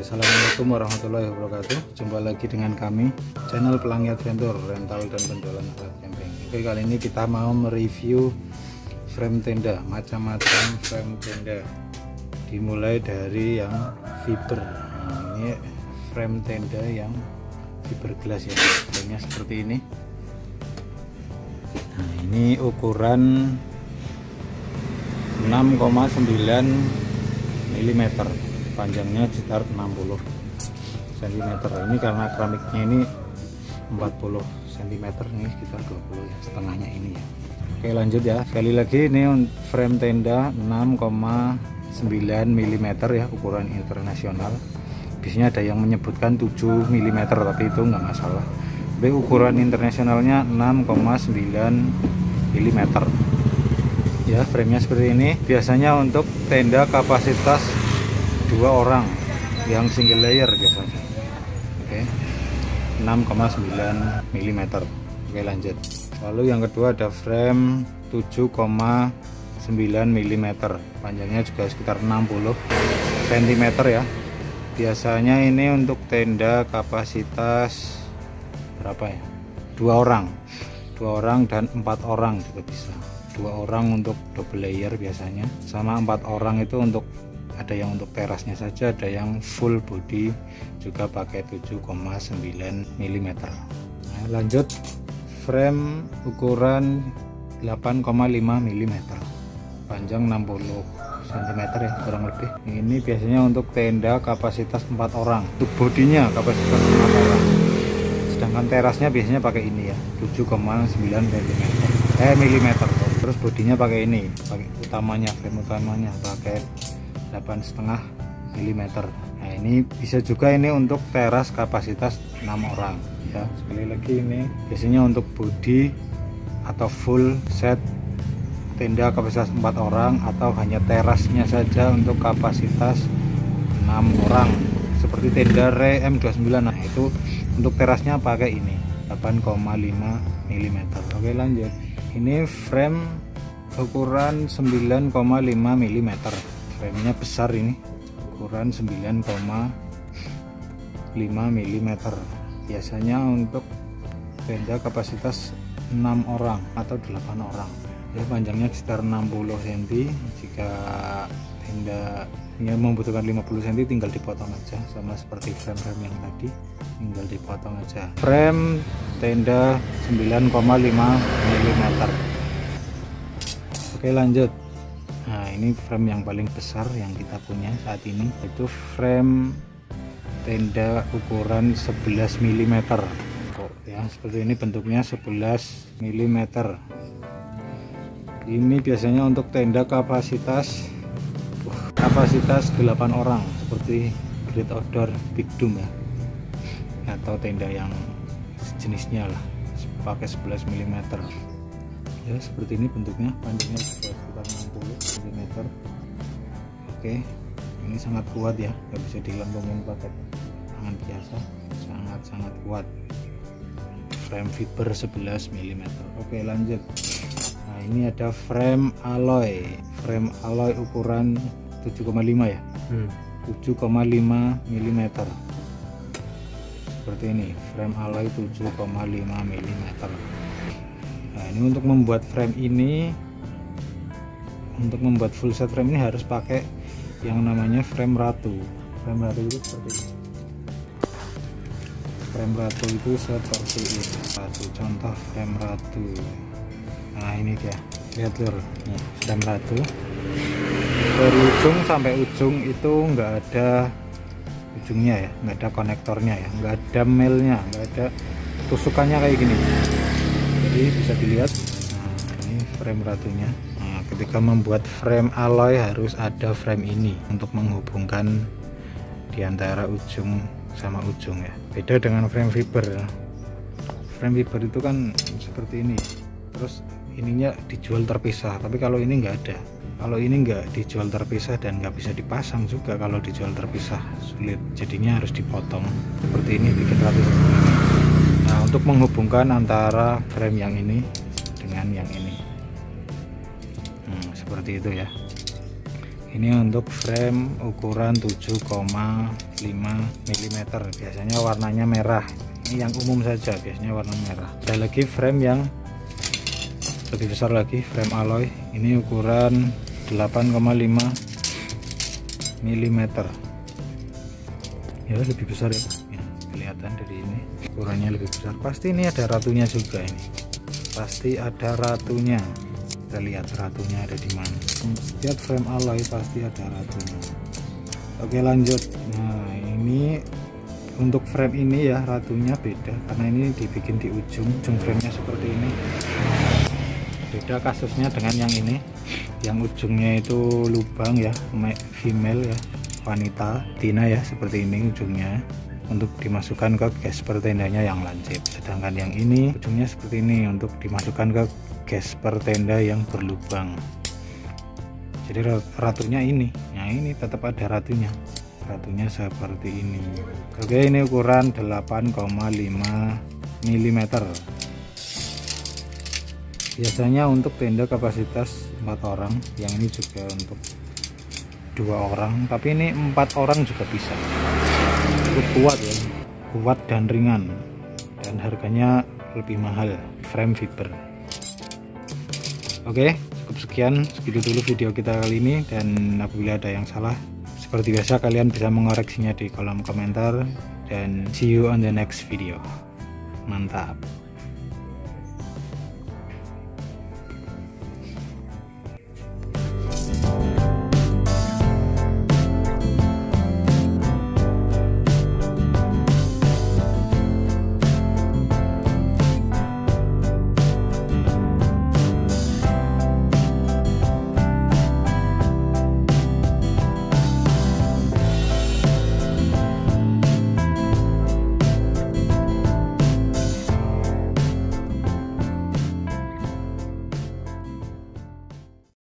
Assalamualaikum warahmatullahi wabarakatuh. Jumpa lagi dengan kami, channel Pelangi Adventure, rental dan penjualan alat camping. Oke, kali ini kita mau mereview frame tenda, macam-macam frame tenda. Dimulai dari yang fiber. Nah, ini frame tenda yang fiberglass ya, framenya seperti ini. Nah, ini ukuran 6,9 mm, panjangnya sekitar 60 cm. Ini karena keramiknya ini 40 cm, ini sekitar 20 ya, setengahnya ini ya. Oke, lanjut ya. Sekali lagi, ini frame tenda 6,9 mm ya, ukuran internasional. Biasanya ada yang menyebutkan 7 mm, tapi itu nggak masalah. Tapi ukuran internasionalnya 6,9 mm ya. Framenya seperti ini. Biasanya untuk tenda kapasitas 2 orang yang single layer biasanya. Oke, 6,9 mm. Oke, lanjut. Lalu yang kedua ada frame 7,9 mm, panjangnya juga sekitar 60 cm ya. Biasanya ini untuk tenda kapasitas berapa ya, 2 orang dan 4 orang juga bisa. 2 orang untuk double layer biasanya, sama 4 orang itu untuk, ada yang untuk terasnya saja, ada yang full body juga pakai 7,9 mm. Nah, lanjut, frame ukuran 8,5 mm, panjang 60 cm ya, kurang lebih. Ini biasanya untuk tenda kapasitas 4 orang, untuk bodinya kapasitas 4 orang, sedangkan terasnya biasanya pakai ini ya, 7,9 mm. Terus bodinya pakai ini, pakai utamanya, frame utamanya pakai 8,5 mm. Nah, ini bisa juga ini untuk teras kapasitas 6 orang ya. Sekali lagi, ini biasanya untuk body atau full set tenda kapasitas 4 orang, atau hanya terasnya saja untuk kapasitas 6 orang seperti tenda Re M29. Nah, itu untuk terasnya pakai ini 8,5 mm. Oke, lanjut. Ini frame ukuran 9,5 mm. Framenya besar, ini ukuran 9,5 mm. Biasanya untuk tenda kapasitas 6 orang atau 8 orang ya. Panjangnya sekitar 60 cm. Jika tendanya membutuhkan 50 cm, tinggal dipotong aja, sama seperti frame-frame yang tadi, tinggal dipotong aja. Frame tenda 9,5 mm. Oke, lanjut. Nah, ini frame yang paling besar yang kita punya saat ini, itu frame tenda ukuran 11 mm. Ya, seperti ini bentuknya, 11 mm. Ini biasanya untuk tenda kapasitas 8 orang, seperti Great Outdoor Big Dome ya, atau tenda yang sejenisnya lah, pakai 11 mm ya. Seperti ini bentuknya, panjangnya juga sekitar 60 cm. Oke, ini sangat kuat ya, nggak bisa dilambungin pakai tangan biasa, sangat kuat. Frame fiber 11 mm. Oke, lanjut. Nah, ini ada frame alloy ukuran 7,5 ya, 7,5 mm. Seperti ini, frame alloy 7,5 mm. Nah, ini untuk membuat frame ini, untuk membuat full set frame ini harus pakai yang namanya frame ratu. Frame ratu itu seperti ini. Frame ratu itu seperti ini. Satu contoh frame ratu. Nah, ini dia, lihat lur, nih, frame ratu. Dari ujung sampai ujung itu nggak ada ujungnya ya, nggak ada konektornya ya, nggak ada melnya, nggak ada tusukannya kayak gini. Jadi bisa dilihat. Nah, ini frame ratunya. Nah, ketika membuat frame alloy harus ada frame ini untuk menghubungkan di antara ujung sama ujung ya. Beda dengan frame fiber. Frame fiber itu kan seperti ini, terus ininya dijual terpisah, tapi kalau ini nggak ada. Kalau ini nggak dijual terpisah dan nggak bisa dipasang juga kalau dijual terpisah, sulit, jadinya harus dipotong seperti ini, bikin rapi. Nah, untuk menghubungkan antara frame yang ini dengan yang ini, seperti itu ya. Ini untuk frame ukuran 7,5 mm, biasanya warnanya merah. Ini yang umum saja, biasanya warna merah. Ada lagi frame yang lebih besar lagi, frame alloy. Ini ukuran 8,5 mm. Ya lebih besar ya, kelihatan dari ini ukurannya lebih besar. Pasti ini ada ratunya juga, ini pasti ada ratunya. Kita lihat ratunya ada di mana. Setiap frame alloy pasti ada ratunya. Oke, lanjut. Nah, ini untuk frame ini ya ratunya beda karena ini dibikin di ujung framenya seperti ini. Beda kasusnya dengan yang ini, yang ujungnya itu lubang ya, female ya, wanita tina ya, seperti ini ujungnya untuk dimasukkan ke gasper tendanya yang lancip. Sedangkan yang ini ujungnya seperti ini untuk dimasukkan ke gasper tenda yang berlubang. Jadi ratunya ini, nah ini tetap ada ratunya seperti ini. Oke, ini ukuran 8,5 mm. Biasanya untuk tenda kapasitas 4 orang, yang ini juga untuk 2 orang, tapi ini 4 orang juga bisa. Cukup kuat ya, kuat dan ringan, dan harganya lebih mahal, frame fiber. Oke, cukup segitu dulu video kita kali ini, dan apabila ada yang salah seperti biasa kalian bisa mengoreksinya di kolom komentar, dan see you on the next video. Mantap.